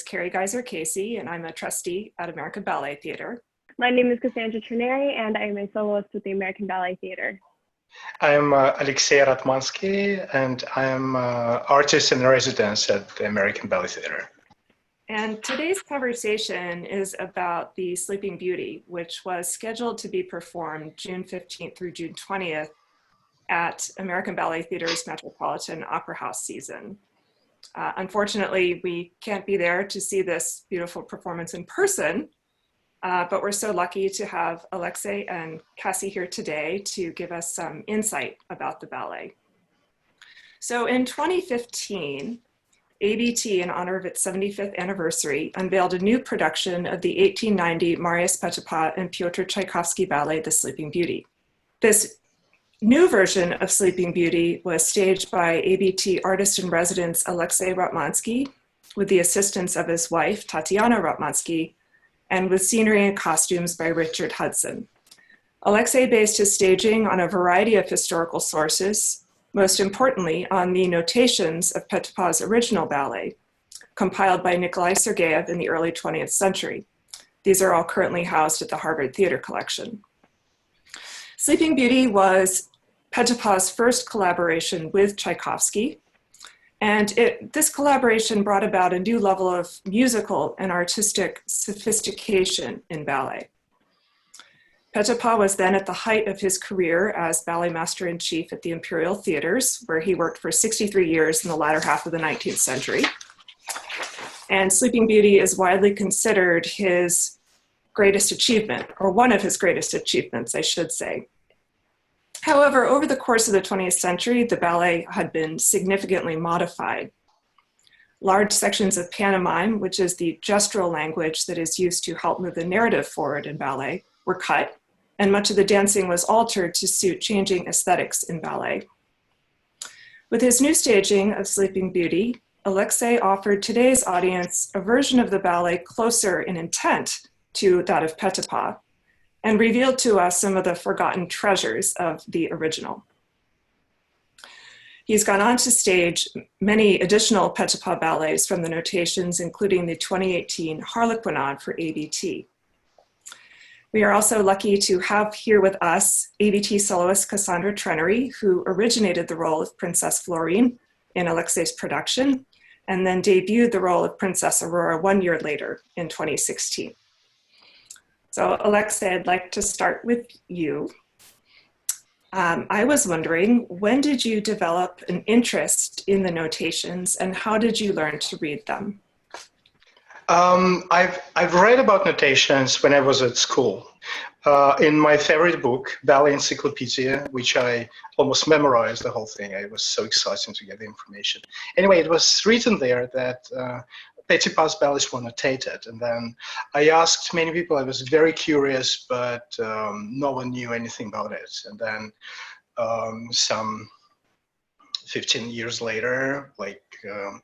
Carrie Gaiser Cassie, and I'm a trustee at American Ballet Theatre. My name is Cassandra Trenary, and I am a soloist with the American Ballet Theatre. I'm Alexei Ratmansky, and I'm artist in residence at the American Ballet Theatre. And today's conversation is about The Sleeping Beauty, which was scheduled to be performed June 15th through June 20th at American Ballet Theatre's Metropolitan Opera House season. Unfortunately, we can't be there to see this beautiful performance in person, but we're so lucky to have Alexei and Cassie here today to give us some insight about the ballet. So in 2015, ABT, in honor of its 75th anniversary, unveiled a new production of the 1890 Marius Petipa and Pyotr Tchaikovsky ballet, The Sleeping Beauty. This new version of Sleeping Beauty was staged by ABT Artist in Residence Alexei Ratmansky with the assistance of his wife, Tatiana Ratmansky, and with scenery and costumes by Richard Hudson. Alexei based his staging on a variety of historical sources, most importantly on the notations of Petipa's original ballet, compiled by Nikolai Sergeyev in the early 20th century. These are all currently housed at the Harvard Theatre Collection. Sleeping Beauty was Petipa's first collaboration with Tchaikovsky, and this collaboration brought about a new level of musical and artistic sophistication in ballet. Petipa was then at the height of his career as ballet master-in-chief at the Imperial Theaters, where he worked for 63 years in the latter half of the 19th century. And Sleeping Beauty is widely considered his greatest achievement, or one of his greatest achievements, I should say. However, over the course of the 20th century, the ballet had been significantly modified. Large sections of pantomime, which is the gestural language that is used to help move the narrative forward in ballet, were cut, and much of the dancing was altered to suit changing aesthetics in ballet. With his new staging of Sleeping Beauty, Alexei offered today's audience a version of the ballet closer in intent to that of Petipa, and revealed to us some of the forgotten treasures of the original. He's gone on to stage many additional Petipa ballets from the notations, including the 2018 Harlequinade for ABT. We are also lucky to have here with us ABT soloist Cassandra Trenary, who originated the role of Princess Florine in Alexei's production, and then debuted the role of Princess Aurora 1 year later in 2016. So Alexei, I'd like to start with you. I was wondering, when did you develop an interest in the notations, and how did you learn to read them? I've read about notations when I was at school. In my favorite book, Ballet Encyclopedia, which I almost memorized the whole thing. I was so excited to get the information. Anyway, it was written there that Petipa's ballets were notated, and then I asked many people. I was very curious, but no one knew anything about it. And then some 15 years later, like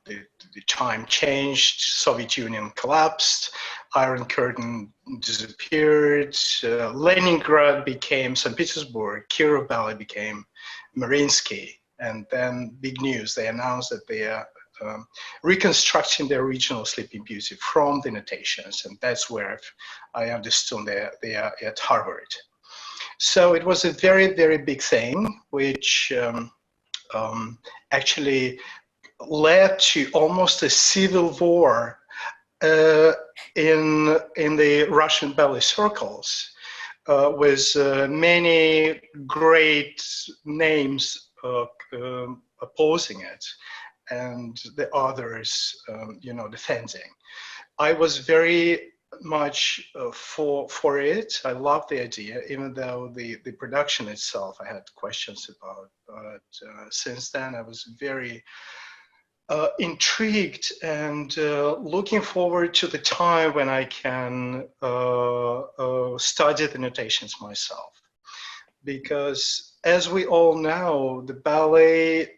the time changed, Soviet Union collapsed, Iron Curtain disappeared, Leningrad became St. Petersburg, Kirov Ballet became Mariinsky, and then big news, they announced that they are reconstructing the original Sleeping Beauty from the notations, and that's where I understood they are at Harvard. So it was a very, very big thing, which actually led to almost a civil war in the Russian ballet circles, with many great names opposing it, and the others, defending. I was very much for it. I loved the idea, even though the production itself I had questions about. But since then, I was very intrigued and looking forward to the time when I can study the notations myself. Because as we all know, the ballet,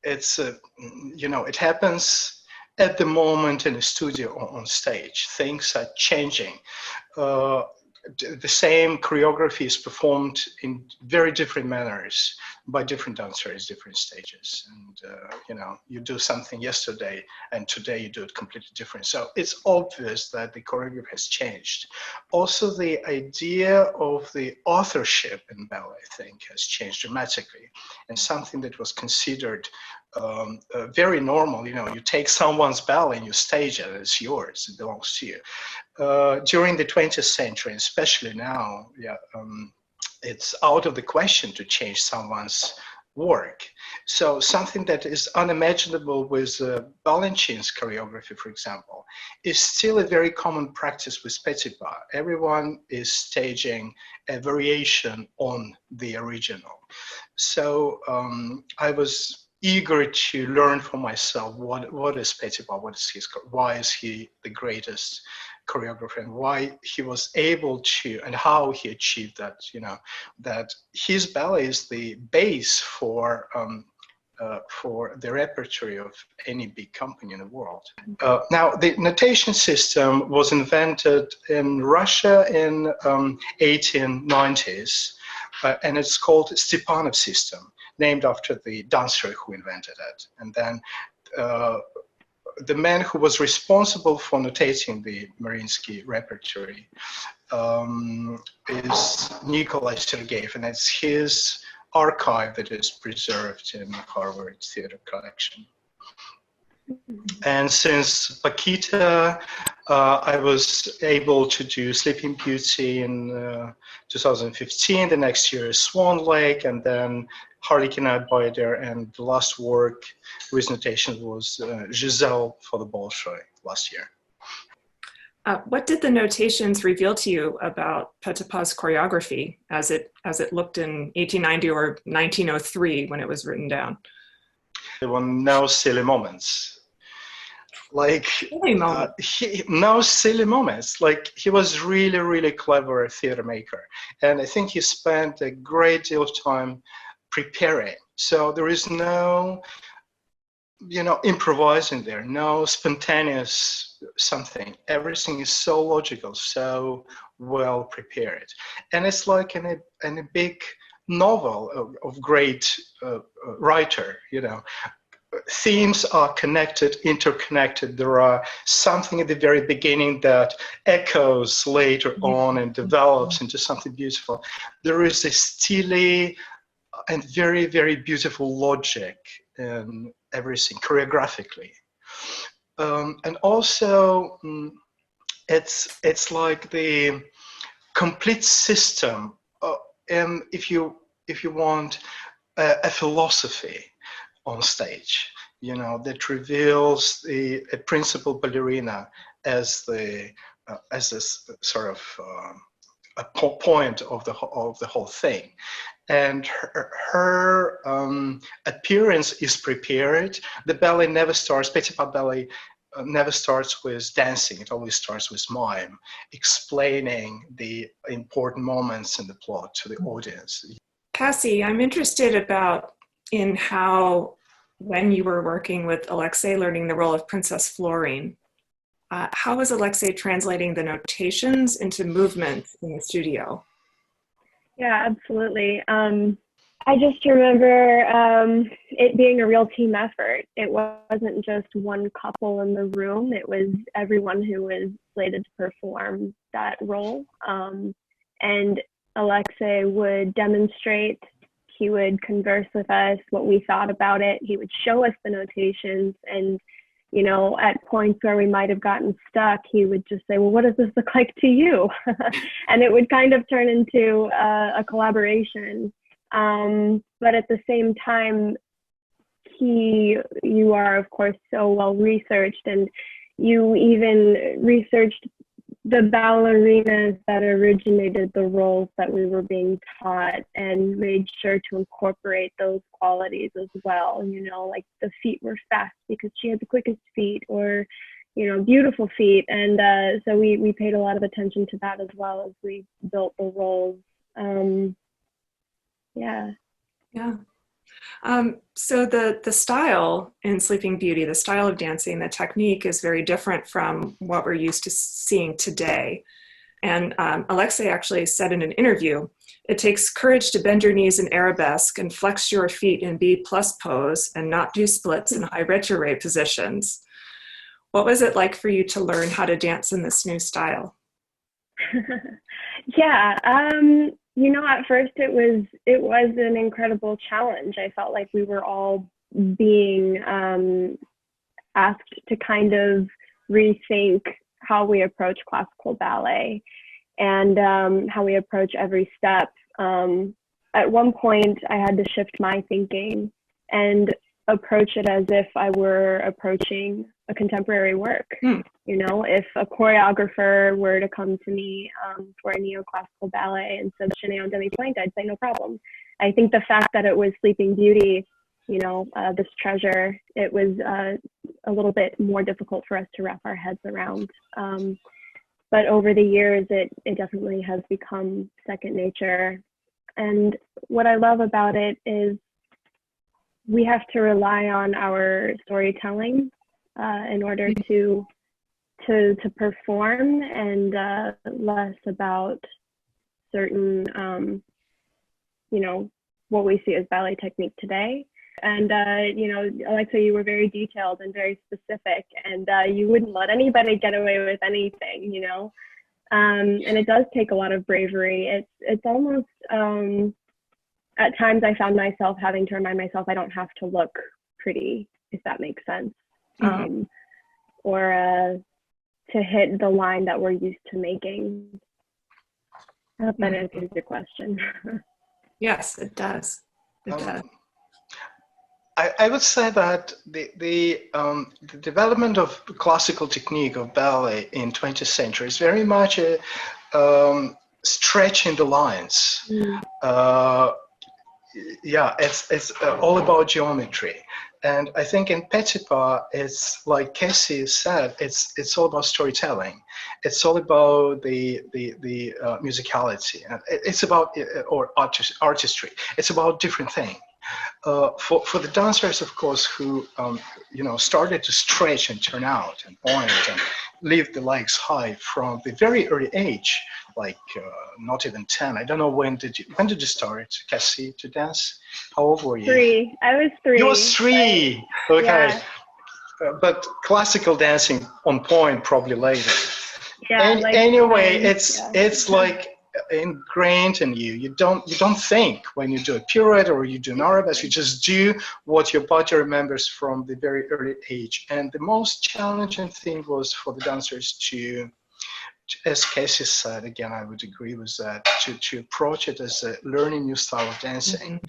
it happens at the moment in the studio or on stage. Things are changing. The same choreography is performed in very different manners by different dancers, different stages. And, you know, you do something yesterday and today you do it completely different. So it's obvious that the choreography has changed. Also, the idea of the authorship in ballet, I think, has changed dramatically. And something that was considered very normal, you know, you take someone's ballet and you stage it, it's yours, it belongs to you. During the 20th century, especially now, yeah, it's out of the question to change someone's work. So something that is unimaginable with Balanchine's choreography, for example, is still a very common practice with Petipa. Everyone is staging a variation on the original. So I was eager to learn for myself what is Petipa, what is why is he the greatest choreographer, and why he was able to, and how he achieved that, you know, that his ballet is the base for the repertory of any big company in the world. Now, the notation system was invented in Russia in 1890s, and it's called Stepanov system, named after the dancer who invented it. And then the man who was responsible for notating the Mariinsky repertory is Nikolai Sergeyev, and it's his archive that is preserved in Harvard Theater Collection. And since Paquita, I was able to do Sleeping Beauty in 2015. The next year is Swan Lake, and then Harlequin Arbeiter, and the last work with notation was Giselle for the Bolshoi last year. What did the notations reveal to you about Petipa's choreography as it looked in 1890 or 1903 when it was written down? There were no silly moments. Like, no silly moments. Like, he was really, really clever theater maker. And I think he spent a great deal of time preparing. So there is no, you know, improvising there, no spontaneous something. Everything is so logical, so well prepared. And it's like in a big novel of great writer, you know. Themes are connected, interconnected. There are something at the very beginning that echoes later on and develops into something beautiful. There is a steely and very, very beautiful logic in everything, choreographically. And also, it's like the complete system, and if you want a philosophy on stage, you know, that reveals a principal ballerina as this sort of a point of the whole thing, and her appearance is prepared. The ballet never starts. Petipa ballet never starts with dancing. It always starts with mime, explaining the important moments in the plot to the audience. Cassie, I'm interested in how, when you were working with Alexei, learning the role of Princess Florine, how was Alexei translating the notations into movement in the studio? Yeah, absolutely. I just remember it being a real team effort. It wasn't just one couple in the room. It was everyone who was slated to perform that role. And Alexei would demonstrate. He would converse with us what we thought about it. He would show us the notations, and, you know, at points where we might have gotten stuck, he would just say, well, what does this look like to you? And it would kind of turn into a collaboration. But at the same time, you are, of course, so well researched, and you even researched the ballerinas that originated the roles that we were being taught, and made sure to incorporate those qualities as well. You know, like the feet were fast because she had the quickest feet, or, you know, beautiful feet. And so we paid a lot of attention to that as well as we built the roles. Yeah. So the style in Sleeping Beauty, the style of dancing, the technique is very different from what we're used to seeing today. And Alexei actually said in an interview, it takes courage to bend your knees in arabesque and flex your feet in B+ pose and not do splits in high retrograde positions. What was it like for you to learn how to dance in this new style? Yeah, you know, at first it was an incredible challenge. I felt like we were all being asked to kind of rethink how we approach classical ballet and how we approach every step. At one point, I had to shift my thinking and approach it as if I were approaching a contemporary work. You know, if a choreographer were to come to me for a neoclassical ballet and said Chenet en demi-pointe, I'd say no problem. I think the fact that it was Sleeping Beauty, you know, this treasure, it was a little bit more difficult for us to wrap our heads around. But over the years, it definitely has become second nature. And what I love about it is we have to rely on our storytelling in order to perform, and less about certain, you know, what we see as ballet technique today. And, you know, Alexei, you were very detailed and very specific, and you wouldn't let anybody get away with anything, you know. And it does take a lot of bravery. It's almost, at times I found myself having to remind myself I don't have to look pretty, if that makes sense. Or to hit the line that we're used to making. I hope that answers your question. Yes, it does. It does. I would say that the development of classical technique of ballet in 20th century is very much a stretching the lines. Yeah, it's all about geometry. And I think in Petipa, it's like Cassie said, it's all about storytelling. It's all about the musicality. And it's about, or artistry. It's about different things. For the dancers, of course, who you know, started to stretch and turn out and point and leave the legs high from the very early age, like not even 10. I don't know when did you start, Cassie, to dance? How old were you? 3. I was 3. You was 3. Okay. Yeah. But classical dancing on point probably later. Yeah. And like, anyway, it's like ingrained in you. You don't think when you do a pirouette or you do an arabesque. You just do what your body remembers from the very early age. And the most challenging thing was for the dancers to, as Cassie said, again, I would agree with that, to approach it as a learning new style of dancing.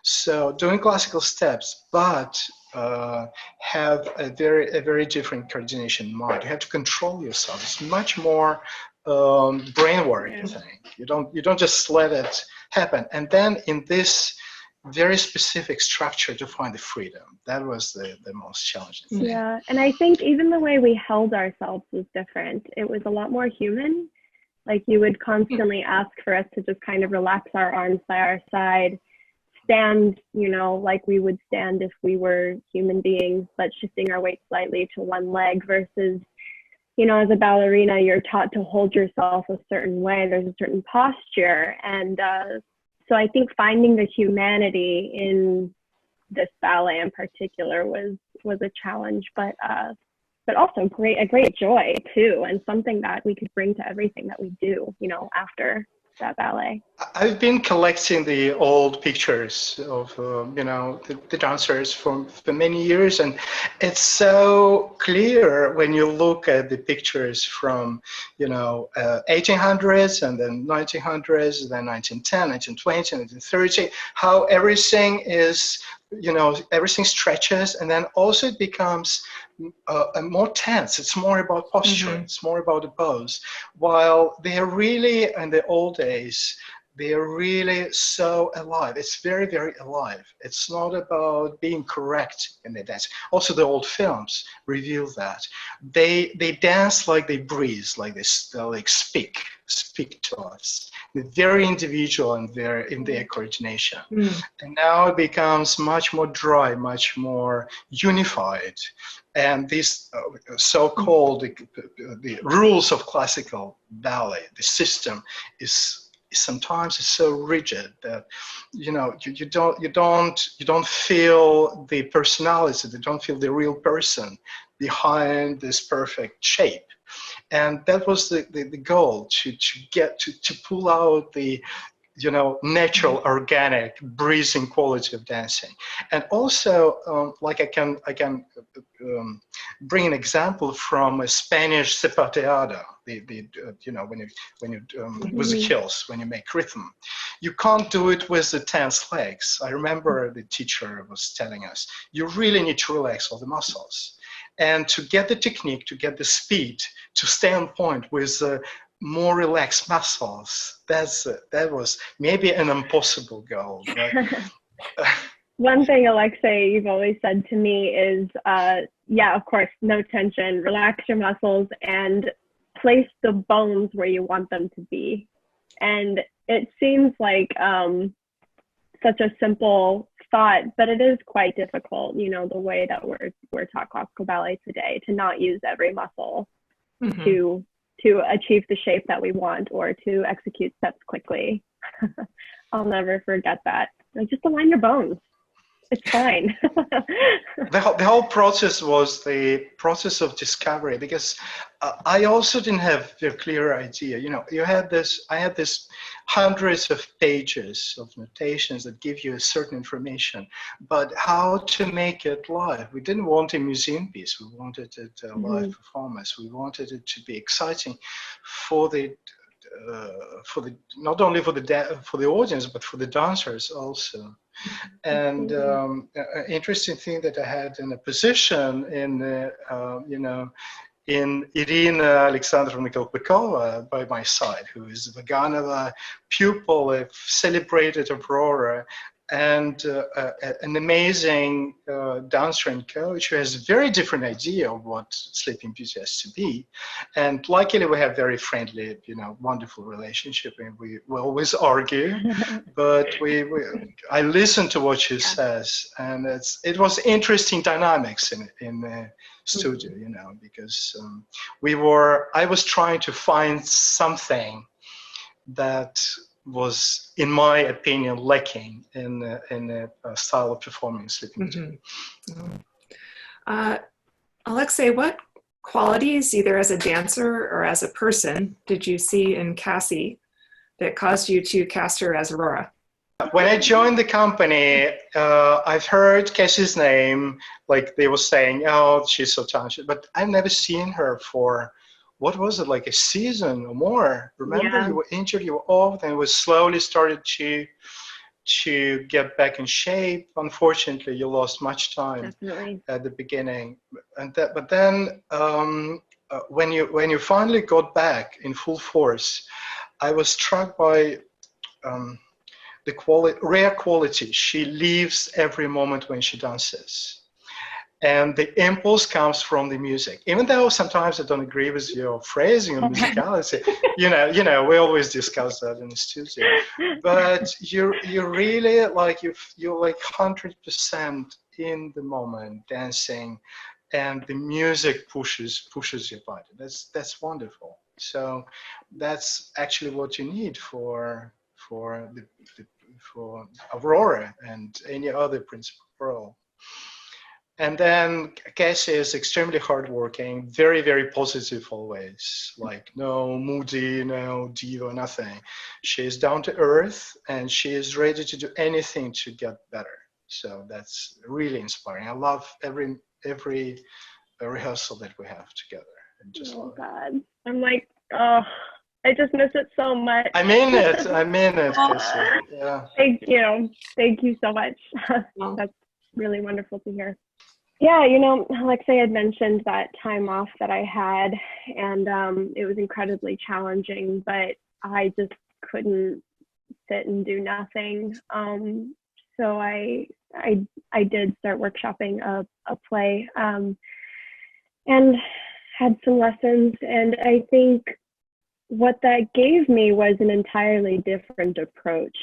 So doing classical steps, but have a very different coordination mind. You have to control yourself. It's much more brain work, I think. You don't just let it happen. And then in this very specific structure to find the freedom. That was the most challenging thing. Yeah, and I think even the way we held ourselves was different. It was a lot more human. Like you would constantly ask for us to just kind of relax our arms by our side, stand, you know, like we would stand if we were human beings, but shifting our weight slightly to one leg versus, you know, as a ballerina, you're taught to hold yourself a certain way. There's a certain posture. And so I think finding the humanity in this ballet in particular was a challenge, but also a great joy too, and something that we could bring to everything that we do, you know, after that ballet. I've been collecting the old pictures of you know, the dancers for many years, and it's so clear when you look at the pictures from, you know, 1800s and then 1900s, then 1910, 1920, 1930, how everything is, you know, everything stretches, and then also it becomes more tense. It's more about posture. It's more about the pose. While they are really, in the old days, they are really so alive. It's very, very alive. It's not about being correct in the dance. Also, the old films reveal that. They dance like they breathe, like they like speak to us. They're very individual and very in their coordination. And now it becomes much more dry, much more unified. And these so-called the rules of classical ballet, the system is sometimes it's so rigid that you don't feel the personality, you don't feel the real person behind this perfect shape. And that was the goal, to pull out the natural, organic, breathing quality of dancing. And also, like I can bring an example from a Spanish zapateado, when you with the heels, when you make rhythm. You can't do it with the tense legs. I remember the teacher was telling us, you really need to relax all the muscles. And to get the technique, to get the speed, to stay on point with more relaxed muscles, that was maybe an impossible goal. But one thing, Alexei, you've always said to me is, yeah, of course, no tension, relax your muscles and place the bones where you want them to be. And it seems like such a simple thought, but it is quite difficult, the way that we're taught classical ballet today, to not use every muscle to achieve the shape that we want or to execute steps quickly. I'll never forget that. Like, just align your bones. It's fine. The whole process was the process of discovery, because I also didn't have a clear idea. I had this hundreds of pages of notations that give you a certain information, but how to make it live. We didn't want a museum piece. We wanted it a live performance. We wanted it to be exciting for the not only for the audience, but for the dancers also. And interesting thing that I had in a position in Irina Alexandrovna Kolpakova by my side, who is Vaganova pupil, a celebrated Aurora, and an amazing dancer and coach who has a very different idea of what Sleeping Beauty has to be. And luckily we have very friendly, wonderful relationship, and we always argue, but I listen to what she says, and it was interesting dynamics in the studio, because I was trying to find something that was, in my opinion, lacking in the style of performing Sleeping Beauty. Alexei, what qualities, either as a dancer or as a person, did you see in Cassie that caused you to cast her as Aurora? When I joined the company, I've heard Cassie's name, like they were saying, oh, she's so talented, but I've never seen her for, what was it, like a season or more? Remember, you were injured, you were off, and we slowly started to get back in shape. Unfortunately, you lost much time at the beginning, but then when you finally got back in full force, I was struck by the rare quality. She lives every moment when she dances. And the impulse comes from the music. Even though sometimes I don't agree with your phrasing or musicality, we always discuss that in the studio. But you're really you're like 100% in the moment dancing, and the music pushes your body. That's wonderful. So that's actually what you need for Aurora and any other principal role. And then Cassie is extremely hardworking, very, very positive always, like no moody, no diva, nothing. She is down to earth, and she is ready to do anything to get better. So that's really inspiring. I love every rehearsal that we have together. God, I'm like, oh, I just miss it so much. I mean it, Cassie. Yeah. Thank you so much. That's really wonderful to hear. Yeah, Alexei had mentioned that time off that I had, and it was incredibly challenging, but I just couldn't sit and do nothing. So I did start workshopping a play, and had some lessons. And I think what that gave me was an entirely different approach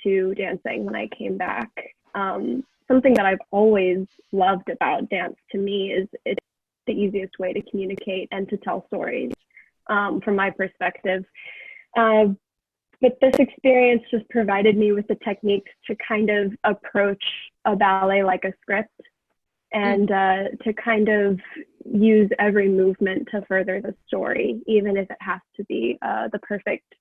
to dancing when I came back. Something that I've always loved about dance, to me, is it's the easiest way to communicate and to tell stories, from my perspective. But this experience just provided me with the techniques to kind of approach a ballet like a script, and to kind of use every movement to further the story, even if it has to be the perfect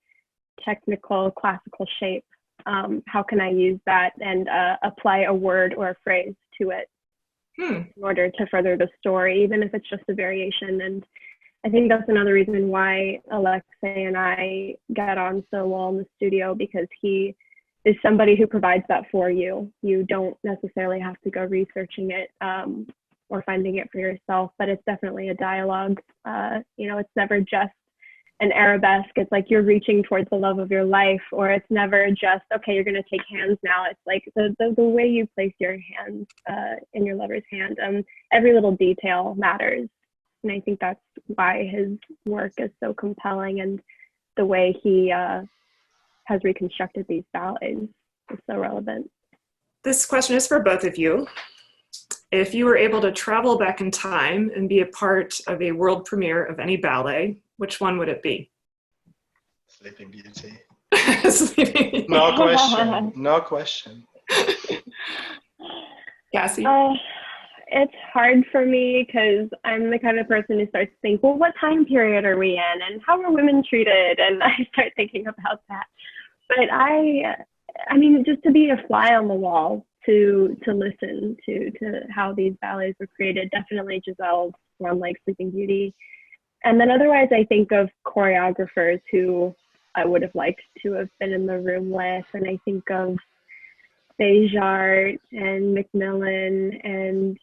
technical classical shape. How can I use that and apply a word or a phrase to it in order to further the story, even if it's just a variation? And I think that's another reason why Alexei and I got on so well in the studio, because he is somebody who provides that for you. You don't necessarily have to go researching it or finding it for yourself, but it's definitely a dialogue. It's never just an arabesque. It's like you're reaching towards the love of your life, or it's never just, okay, you're going to take hands now. It's like the way you place your hands in your lover's hand. Every little detail matters. And I think that's why his work is so compelling, and the way he has reconstructed these ballets is so relevant. This question is for both of you. If you were able to travel back in time and be a part of a world premiere of any ballet, which one would it be? Sleeping Beauty. Sleeping. No question. No question. Cassie? It's hard for me because I'm the kind of person who starts to think, well, what time period are we in, and how are women treated? And I start thinking about that. But I mean, just to be a fly on the wall, to listen to how these ballets were created, definitely Giselle's One Like Sleeping Beauty. And then otherwise, I think of choreographers who I would have liked to have been in the room with, and I think of Bejart and Macmillan and,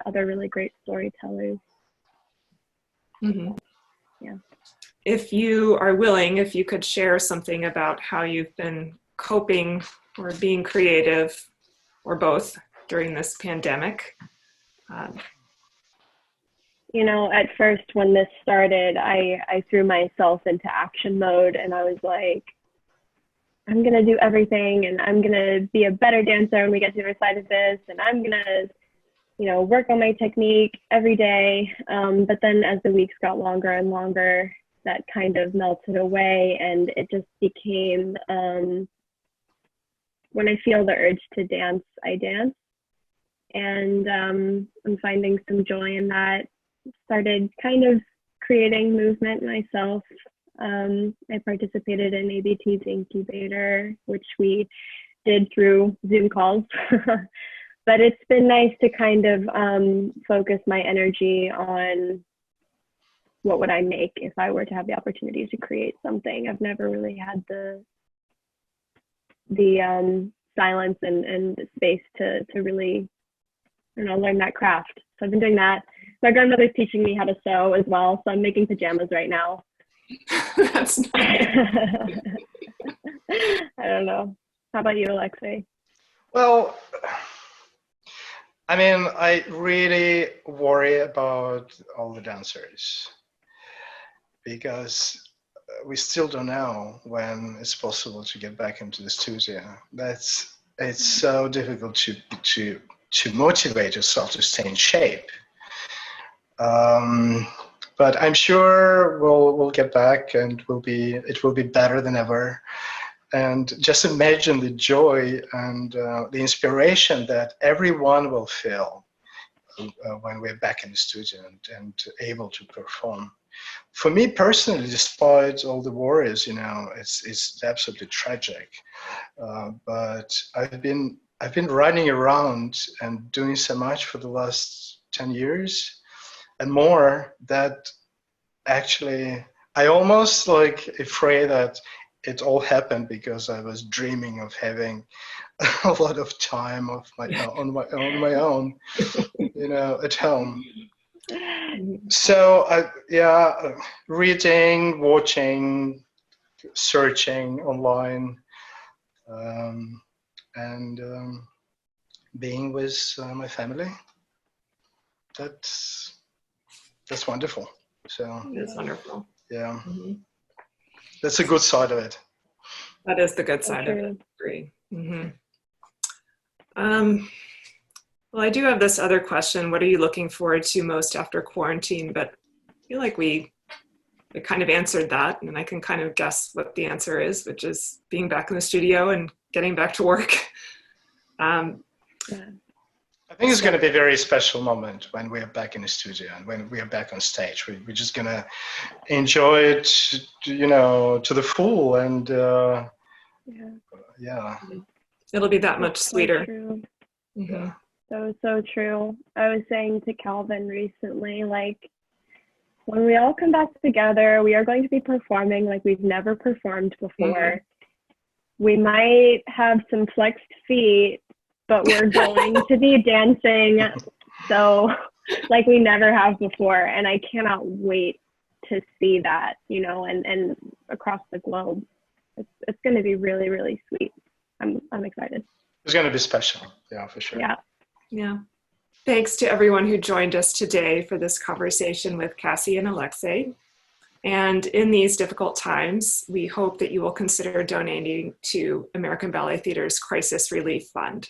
other really great storytellers. Mm-hmm. Yeah. If you are willing, if you could share something about how you've been coping or being creative, or both, during this pandemic. At first when this started, I threw myself into action mode, and I was like, I'm going to do everything, and I'm going to be a better dancer when we get to the other side of this, and I'm going to, work on my technique every day. But then as the weeks got longer and longer, that kind of melted away, and it just became, when I feel the urge to dance, I dance. And I'm finding some joy in that. Started kind of creating movement myself. I participated in ABT's incubator, which we did through Zoom calls. But it's been nice to kind of focus my energy on what would I make if I were to have the opportunity to create something. I've never really had the silence and space to really, learn that craft. So I've been doing that. My grandmother's teaching me how to sew as well, so I'm making pajamas right now. That's nice. I don't know. How about you, Alexei? Well, I mean, I really worry about all the dancers, because we still don't know when it's possible to get back into the studio. It's so difficult to motivate yourself to stay in shape. But I'm sure we'll get back, and it will be better than ever. And just imagine the joy and the inspiration that everyone will feel when we're back in the studio and able to perform. For me personally, despite all the worries, it's absolutely tragic. But I've been running around and doing so much for the last 10 years and more that actually I almost afraid that it all happened because I was dreaming of having a lot of time on my own, at home. So reading, watching, searching online, and being with my family. That's wonderful. So It's wonderful. yeah, Mm-hmm. that's a good side of it. That is the good side of it. Agree. Mm-hmm. Well, I do have this other question. What are you looking forward to most after quarantine? But I feel like we kind of answered that, and I can kind of guess what the answer is, which is being back in the studio and getting back to work. I think it's going to be a very special moment when we are back in the studio and when we are back on stage. We're just going to enjoy it, you know, to the full, and yeah. It'll be that much sweeter. So true. Mm-hmm. So true. I was saying to Calvin recently, like, when we all come back together, we are going to be performing like we've never performed before. Mm-hmm. We might have some flexed feet, but we're going to be dancing so like we never have before. And I cannot wait to see that, you know, and across the globe. It's going to be really, really sweet. I'm excited. It's going to be special. Yeah, for sure. Yeah. Yeah. Thanks to everyone who joined us today for this conversation with Cassie and Alexei. And in these difficult times, we hope that you will consider donating to American Ballet Theater's Crisis Relief Fund.